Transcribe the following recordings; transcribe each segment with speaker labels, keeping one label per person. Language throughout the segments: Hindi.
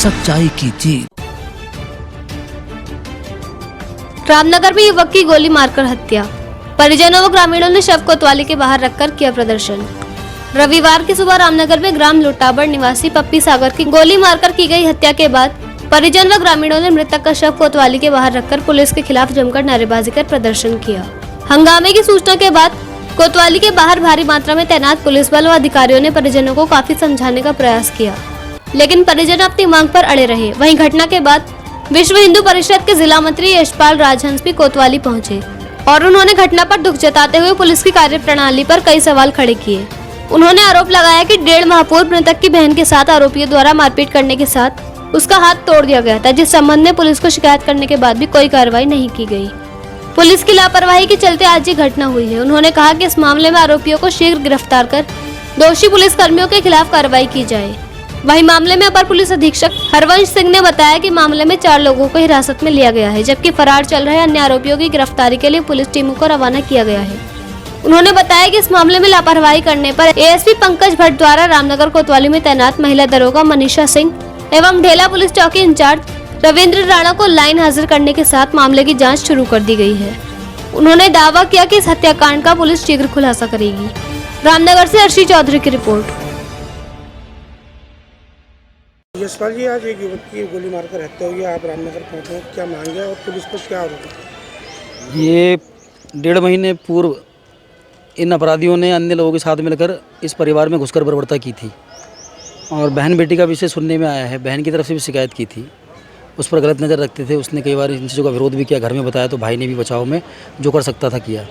Speaker 1: सच्चाई की जीत।
Speaker 2: रामनगर में युवक की गोली मारकर हत्या, परिजनों व ग्रामीणों ने शव कोतवाली के बाहर रखकर किया प्रदर्शन। रविवार की सुबह रामनगर में ग्राम लुटाबड़ निवासी पप्पी सागर की गोली मारकर की गई हत्या के बाद परिजन व ग्रामीणों ने मृतक का शव कोतवाली के बाहर रखकर पुलिस के खिलाफ जमकर नारेबाजी कर प्रदर्शन किया। हंगामे की सूचना के बाद कोतवाली के बाहर भारी मात्रा में तैनात पुलिस बल व अधिकारियों ने परिजनों को काफी समझाने का प्रयास किया, लेकिन परिजन अपनी मांग पर अड़े रहे। वहीं घटना के बाद विश्व हिंदू परिषद के जिला मंत्री यशपाल राजहंस भी कोतवाली पहुंचे और उन्होंने घटना पर दुख जताते हुए पुलिस की कार्यप्रणाली पर कई सवाल खड़े किए। उन्होंने आरोप लगाया कि 1.5 माह पूर्व मृतक की बहन के साथ आरोपियों द्वारा मारपीट करने के साथ उसका हाथ तोड़ दिया गया था, जिस संबंध में पुलिस को शिकायत करने के बाद भी कोई कार्रवाई नहीं की गई। पुलिस की लापरवाही के चलते आज ये घटना हुई है। उन्होंने कहा कि इस मामले में आरोपियों को शीघ्र गिरफ्तार कर दोषी पुलिस कर्मियों के खिलाफ कार्रवाई की जाए। वहीं मामले में अपर पुलिस अधीक्षक हरवंश सिंह ने बताया कि मामले में 4 लोगों को हिरासत में लिया गया है, जबकि फरार चल रहे अन्य आरोपियों की गिरफ्तारी के लिए पुलिस टीमों को रवाना किया गया है। उन्होंने बताया कि इस मामले में लापरवाही करने पर एएसपी पंकज भट्ट द्वारा रामनगर कोतवाली में तैनात महिला दरोगा मनीषा सिंह एवं ढेला पुलिस चौकी इंचार्ज रविंद्र राणा को लाइन हाजिर करने के साथ मामले की जांच शुरू कर दी गई है। उन्होंने दावा किया कि इस हत्याकांड का पुलिस शीघ्र खुलासा करेगी। रामनगर से अर्शी चौधरी की रिपोर्ट।
Speaker 3: यशपाल जी, आज एक युवक की गोली मारकर हत्या हुई है, आप रामनगर पहुंचे हैं, क्या मांगे और पुलिस को क्या आरोप है?
Speaker 4: ये 1.5 महीने पूर्व इन अपराधियों ने अन्य लोगों के साथ मिलकर इस परिवार में घुसकर बर्बरता की थी और बहन बेटी का विषय सुनने में आया है। बहन की तरफ से भी शिकायत की थी, उस पर गलत नज़र रखते थे। उसने कई बार इन चीज़ों का विरोध भी किया, घर में बताया तो भाई ने भी बचाव में जो कर सकता था किया।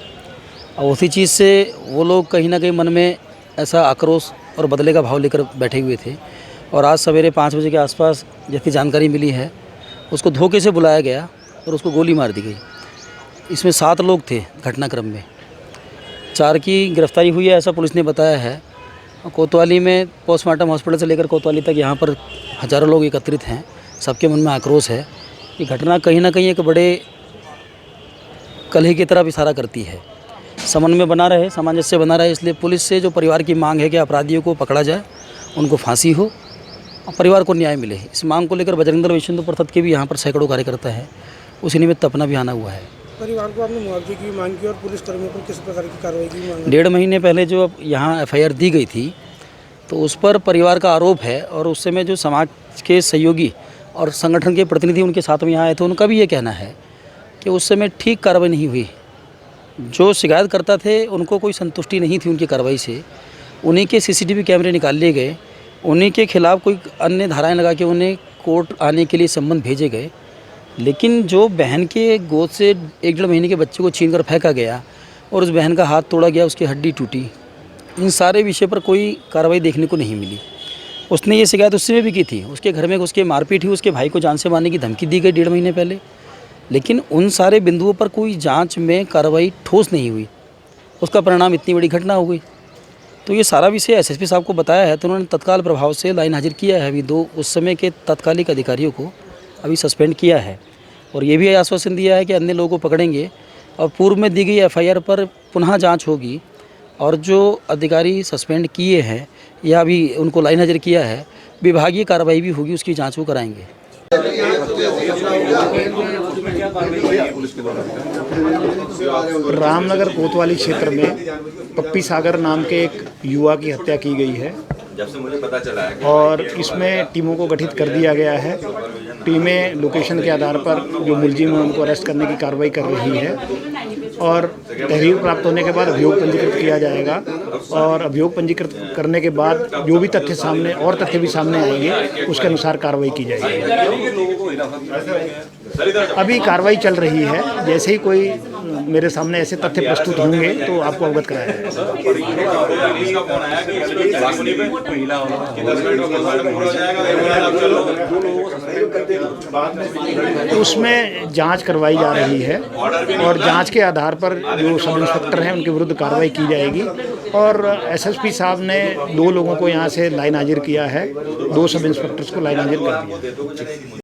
Speaker 4: और उसी चीज़ से वो लोग कहीं ना कहीं मन में ऐसा आक्रोश और बदले का भाव लेकर बैठे हुए थे। और आज सवेरे 5 बजे के आसपास जितनी जानकारी मिली है, उसको धोखे से बुलाया गया और उसको गोली मार दी गई। इसमें 7 लोग थे घटनाक्रम में, 4 की गिरफ्तारी हुई है ऐसा पुलिस ने बताया है। कोतवाली में पोस्टमार्टम हॉस्पिटल से लेकर कोतवाली तक यहाँ पर हज़ारों लोग एकत्रित हैं। सबके मन में आक्रोश है। ये घटना कहीं ना कहीं एक बड़े कलह की तरफ इशारा करती है। समन्वय बना रहे, सामंजस्य बना रहे, इसलिए पुलिस से जो परिवार की मांग है कि अपराधियों को पकड़ा जाए, उनको फांसी हो और परिवार को न्याय मिले। इस मांग को लेकर बजरंग दल विश्व हिंदू परिषद के भी यहाँ पर सैकड़ों कार्यकर्ता है। उसी निमित्त अपना भी आना हुआ है।
Speaker 3: परिवार को आपने मुआवजे की मांग की और पुलिस कर्मियों पर किस प्रकार की कार्रवाई की मांग?
Speaker 4: 1.5 महीने पहले जो यहाँ FIR दी गई थी, तो उस पर परिवार का आरोप है और उस समय जो समाज के सहयोगी और संगठन के प्रतिनिधि उनके साथ में यहाँ आए थे, उनका भी ये कहना है कि उस समय ठीक कार्रवाई नहीं हुई। जो शिकायत करता थे उनको कोई संतुष्टि नहीं थी उनकी कार्रवाई से। उन्हीं के CCTV कैमरे निकाल लिए गए, उन्हीं के खिलाफ कोई अन्य धाराएं लगा के उन्हें कोर्ट आने के लिए संबंध भेजे गए। लेकिन जो बहन के गोद से 1-1.5 महीने के बच्चे को छीन कर फेंका गया और उस बहन का हाथ तोड़ा गया, उसकी हड्डी टूटी, इन सारे विषय पर कोई कार्रवाई देखने को नहीं मिली। उसने ये शिकायत उस समय भी की थी, उसके घर में उसके मारपीट हुई, उसके भाई को जान से मारने की धमकी दी गई 1.5 महीने पहले। लेकिन उन सारे बिंदुओं पर कोई जांच में कार्रवाई ठोस नहीं हुई, उसका परिणाम इतनी बड़ी घटना हो गई। तो ये सारा विषय SSP साहब को बताया है, तो उन्होंने तत्काल प्रभाव से लाइन हाजिर किया है। अभी 2 उस समय के तत्कालिक अधिकारियों को अभी सस्पेंड किया है और ये भी आश्वासन दिया है कि अन्य लोगों को पकड़ेंगे और पूर्व में दी गई FIR पर पुनः जाँच होगी और जो अधिकारी सस्पेंड किए हैं या अभी उनको लाइन हाजिर किया है, विभागीय कार्रवाई भी होगी, उसकी जांच वो कराएंगे।
Speaker 5: रामनगर कोतवाली क्षेत्र में पप्पी सागर नाम के एक युवा की हत्या की गई है और इसमें टीमों को गठित कर दिया गया है। टीमें लोकेशन के आधार पर जो मुलजिम है उनको अरेस्ट करने की कार्रवाई कर रही है और तहरीर प्राप्त होने के बाद अभियोग पंजीकृत किया जाएगा और अभियोग पंजीकृत करने के बाद जो भी तथ्य भी सामने आएंगे उसके अनुसार कार्रवाई की जाएगी। अभी कार्रवाई चल रही है, जैसे ही कोई मेरे सामने ऐसे तथ्य प्रस्तुत होंगे तो आपको अवगत कराया जाएगा। उसमें जांच करवाई जा रही है और जांच के आधार पर जो सब इंस्पेक्टर हैं उनके विरुद्ध कार्रवाई की जाएगी और SSP साहब ने 2 लोगों को यहाँ से लाइन हाजिर किया है, 2 सब इंस्पेक्टर्स को लाइन हाजिर कर दिया।